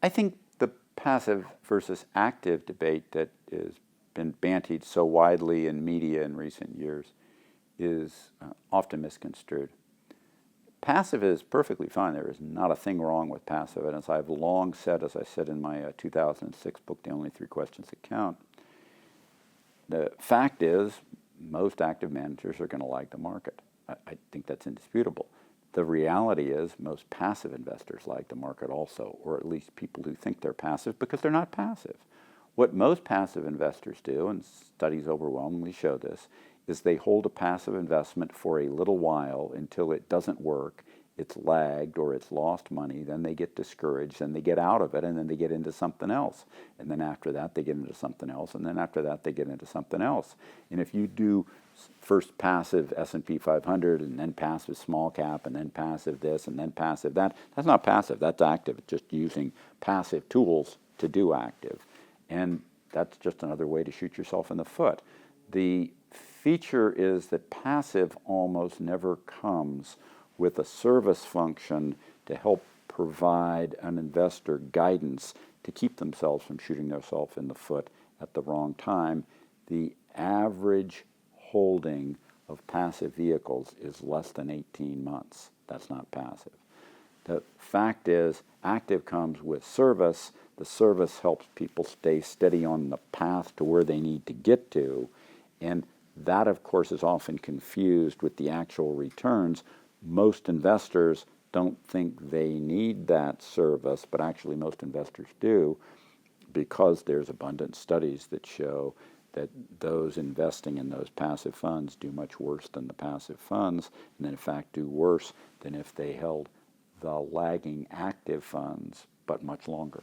I think the passive versus active debate that has been bantied so widely in media in recent years is often misconstrued. Passive is perfectly fine. There is not a thing wrong with passive. And as I've long said, as I said in my 2006 book, The Only Three Questions That Count, the fact is most active managers are going to like the market. I think that's indisputable. The reality is most passive investors like the market also, or at least people who think they're passive because they're not passive. What most passive investors do, and studies overwhelmingly show this, is they hold a passive investment for a little while until it doesn't work, it's lagged or it's lost money, then they get discouraged, then they get out of it, and then they get into something else. And then after that they get into something else, and then after that they get into something else. And if you do first passive S&P 500 and then passive small cap and then passive this and then passive that, that's not passive, that's active. It's just using passive tools to do active. And that's just another way to shoot yourself in the foot. The feature is that passive almost never comes with a service function to help provide an investor guidance to keep themselves from shooting themselves in the foot at the wrong time. The average holding of passive vehicles is less than 18 months. That's not passive. The fact is, active comes with service. The service helps people stay steady on the path to where they need to get to. And that, of course, is often confused with the actual returns. Most investors don't think they need that service, but actually most investors do, because there's abundant studies that show that those investing in those passive funds do much worse than the passive funds, and in fact do worse than if they held the lagging active funds, but much longer.